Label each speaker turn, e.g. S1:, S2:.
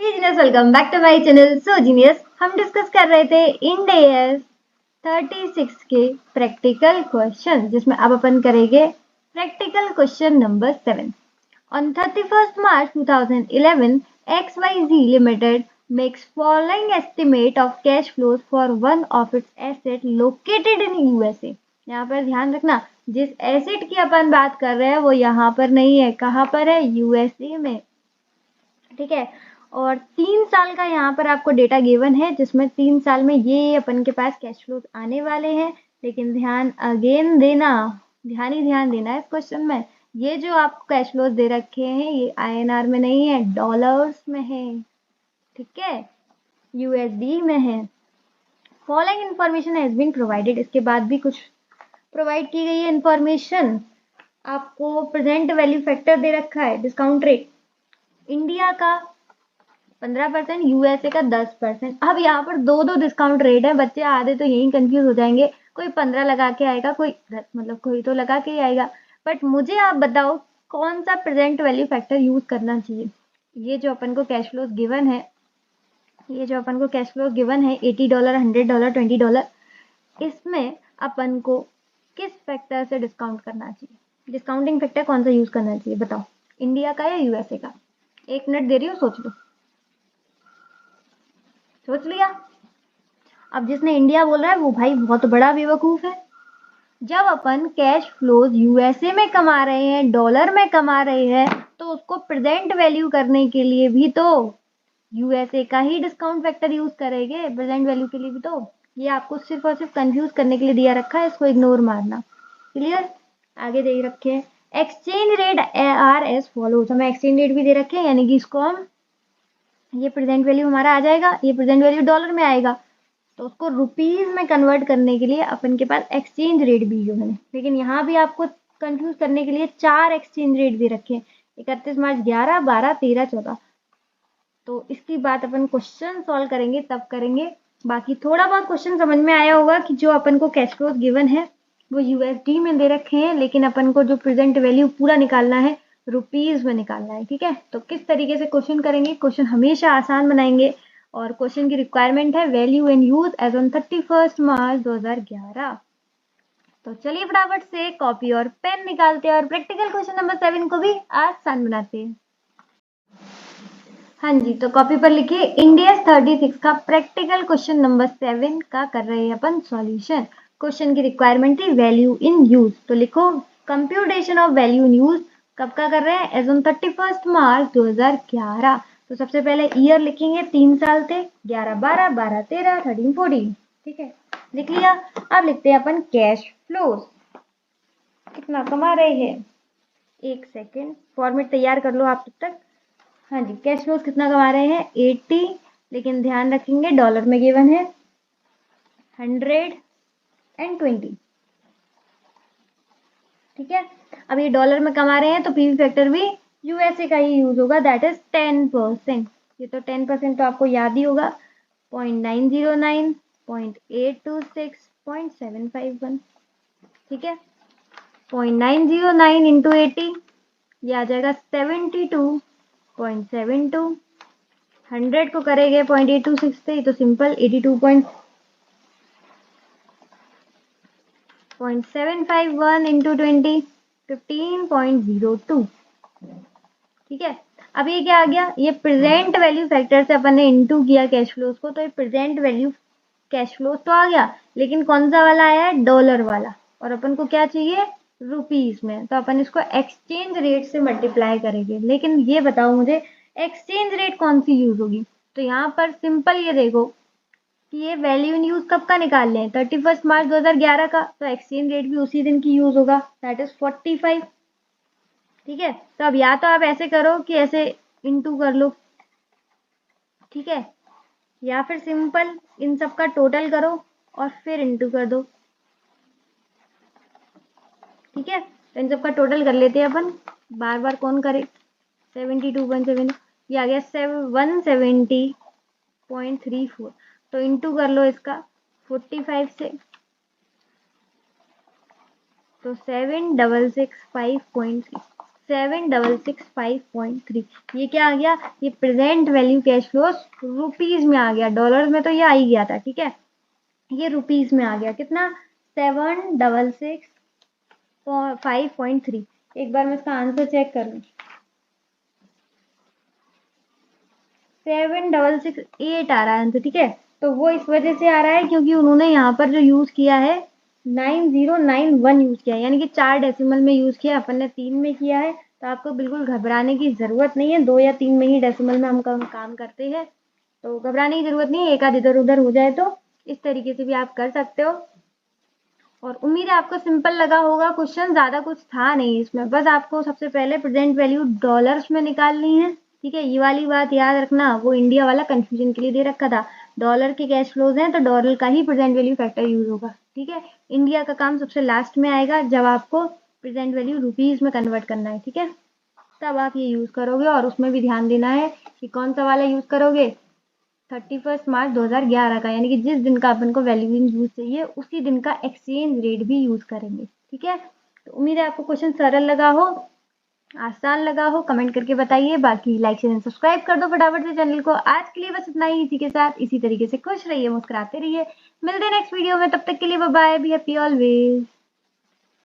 S1: Genius, welcome back to my channel. So genius, हम discuss कर रहे थे इंड AS 36 के प्रैक्टिकल क्वेश्चन, जिसमें अब अपन करेंगे practical question number 7। On 31st March 2011, XYZ Limited makes following estimate of cash flows for one of its asset located in USA। यहाँ पर ध्यान रखना, जिस एसेट की अपन बात कर रहे हैं वो यहाँ पर नहीं है, कहाँ पर है? USA में। ठीक है, और 3 साल का यहाँ पर आपको डेटा गिवन है, जिसमें 3 साल में ये अपन के पास कैश फ्लोज आने वाले हैं। लेकिन ध्यान अगेन देना, ध्यान ही ध्यान देना है इस क्वेश्चन में। ये जो आपको कैश फ्लोज दे रखे हैं ये INR में नहीं है, डॉलर्स में है। ठीक है, USD में है। Following information has been provided, इसके बाद भी कुछ प्रोवाइड की गई है इंफॉर्मेशन। आपको प्रेजेंट वैल्यू फैक्टर दे रखा है, डिस्काउंट रेट इंडिया का 15%, यूएसए का 10%। अब यहाँ पर दो डिस्काउंट रेट है, बच्चे आधे तो यही कंफ्यूज हो जाएंगे। कोई 15 लगा के आएगा, कोई मतलब कोई तो लगा के ही आएगा। बट मुझे आप बताओ कौन सा प्रेजेंट वैल्यू फैक्टर यूज करना चाहिए। ये जो अपन को कैश फ्लोज गिवन है, ये जो अपन को कैश फ्लोज गिवन है $80, $100, $20, इसमें अपन को किस फैक्टर से डिस्काउंट करना चाहिए? डिस्काउंटिंग फैक्टर कौन सा यूज करना चाहिए बताओ, इंडिया का या यूएसए का? 1 मिनट दे रही हूँ, सोच लो। सोच लिया? अब जिसने इंडिया बोल रहा है वो भाई बहुत बड़ा बेवकूफ है। जब अपन कैश फ्लोज यूएसए में कमा रहे हैं, डॉलर में कमा रहे हैं, तो उसको प्रेजेंट वैल्यू करने के लिए भी तो यूएसए का ही डिस्काउंट फैक्टर यूज करेंगे, प्रेजेंट वैल्यू के लिए भी। तो ये आपको सिर्फ और सिर्फ कंफ्यूज करने के लिए दिया रखा है, इसको इग्नोर मारना। क्लियर? आगे दे रखे हैं exchange rate are as follows, हमें एक्सचेंज रेट भी दे रखे हैं, यानी कि इसको हम, ये प्रेजेंट वैल्यू हमारा आ जाएगा, ये प्रेजेंट वैल्यू डॉलर में आएगा, तो उसको रुपीज में कन्वर्ट करने के लिए अपन के पास एक्सचेंज रेट भी जो है। लेकिन यहाँ भी आपको कंफ्यूज करने के लिए 4 एक्सचेंज रेट दे रखे हैं, 31 मार्च, 11, 12, 13, 14। तो इसकी बात अपन क्वेश्चन सॉल्व करेंगे तब करेंगे। बाकी थोड़ा बहुत क्वेश्चन समझ में आया होगा कि जो अपन को कैश फ्लोज गिवन है वो USD में दे रखे हैं, लेकिन अपन को जो प्रेजेंट वैल्यू पूरा निकालना है रुपीज में निकालना है। ठीक है, तो किस तरीके से क्वेश्चन करेंगे? क्वेश्चन हमेशा आसान बनाएंगे, और क्वेश्चन की रिक्वायरमेंट है value in use as on 31 March 2011। तो चलिए फटाफट से कॉपी और पेन निकालते हैं और प्रैक्टिकल क्वेश्चन नंबर 7 को भी आसान बनाते हैं। हाँ जी, तो कॉपी पर लिखिए इंडिया 36 का प्रैक्टिकल क्वेश्चन नंबर 7 का कर रहे हैं अपन सॉल्यूशन। क्वेश्चन की रिक्वायरमेंट थी वैल्यू इन यूज, तो लिखो computation of value in use कब का कर रहे हैं? As on 31 March 2011। तो सबसे पहले ईयर लिखेंगे, 3 साल थे, 11, 12, 12, 13, 13, 14। ठीक है, लिख लिया। अब लिखते हैं अपन कैश फ्लोज, कितना कमा रहे हैं। एक सेकेंड, फॉर्मेट तैयार कर लो आप तब तक। हाँ जी, कैश फ्लोज कितना कमा रहे हैं? 80, लेकिन ध्यान रखेंगे डॉलर में गिवन है 120। ठीक है, अब ये डॉलर में कमा रहे हैं तो पीवी फैक्टर भी यूएसए का ही यूज होगा, दैट इज 10%। ये तो 10% तो आपको याद ही होगा, 0.909, 0.826, 0.751। ठीक है, 0.909 इंटू 80, ये आ जाएगा 72.72। 100 को करेंगे 0.826 से, तो सिंपल 82.751 इंटू 20, 15.02। ठीक है, अब ये क्या आ गया? ये प्रेजेंट वैल्यू फैक्टर से अपन ने इंटू किया कैश फ्लोज को, तो ये प्रेजेंट वैल्यू कैश फ्लोज तो आ गया, लेकिन कौन सा वाला आया है? डॉलर वाला। और अपन को क्या चाहिए? रुपीज में, तो अपन इसको एक्सचेंज रेट से मल्टीप्लाई करेंगे। लेकिन ये बताओ मुझे एक्सचेंज रेट कौन सी यूज होगी? तो यहाँ पर सिंपल ये देखो कि ये वैल्यू इन यूज कब का निकाल लें? 31 मार्च 2011 का, तो एक्सचेंज रेट भी उसी दिन की यूज होगा, दैट इज 45। ठीक है, तो अब या तो आप ऐसे करो कि ऐसे इंटू कर लो, ठीक है, या फिर सिंपल इन सब का टोटल करो और फिर इंटू कर दो। ठीक है, तो इन सब का टोटल कर लेते हैं अपन, बार बार कौन करे। 72.7, ये आ गया 170.34, तो इंटू कर लो इसका 45 से, तो 7665.6। 7665.3। ये क्या आ गया, ये present value cash flows rupees में आ गया, डॉलर में तो ये आ ही गया था, ठीक है, ये रुपीज में आ गया, कितना 7665.3। एक बार मैं इसका आंसर चेक कर लूँ, 7668 आ रहा है आंसर, ठीक है। तो वो इस वजह से आ रहा है क्योंकि उन्होंने यहाँ पर जो यूज किया है 9091 यूज किया है, यानी कि 4 डेसिमल में यूज किया, अपन ने 3 में किया है। तो आपको बिल्कुल घबराने की जरूरत नहीं है, 2 या 3 में ही डेसिमल में हम काम करते हैं, तो घबराने की जरूरत नहीं है। एक आध इधर उधर हो जाए तो इस तरीके से भी आप कर सकते हो। और उम्मीद है आपको सिंपल लगा होगा क्वेश्चन, ज्यादा कुछ था नहीं इसमें, बस आपको सबसे पहले प्रेजेंट वैल्यू डॉलर्स में निकालनी है, ठीक है। ये वाली बात याद रखना, वो इंडिया वाला कंफ्यूजन के लिए दे रखा था, डॉलर के कैश फ्लोज हैं तो डॉलर का ही प्रेजेंट वैल्यू फैक्टर यूज होगा, ठीक है। इंडिया का काम सबसे लास्ट में आएगा, जब आपको प्रेजेंट वैल्यू रुपीज में कन्वर्ट करना है, ठीक है, तब आप ये यूज करोगे। और उसमें भी ध्यान देना है कि कौन सा वाला यूज करोगे, 31 मार्च 2011 का, यानी कि जिस दिन का अपन को वैल्यू इन यूज चाहिए उसी दिन का एक्सचेंज रेट भी यूज करेंगे, ठीक है। तो उम्मीद है आपको क्वेश्चन सरल लगा हो, आसान लगा हो, कमेंट करके बताइए। बाकी लाइक शेयर सब्सक्राइब कर दो फटाफट से चैनल को। आज के लिए बस इतना ही, इसी के साथ इसी तरीके से खुश रहिए, मुस्कुराते रहिए। मिलते हैं नेक्स्ट वीडियो में, तब तक के लिए bye bye, be happy always.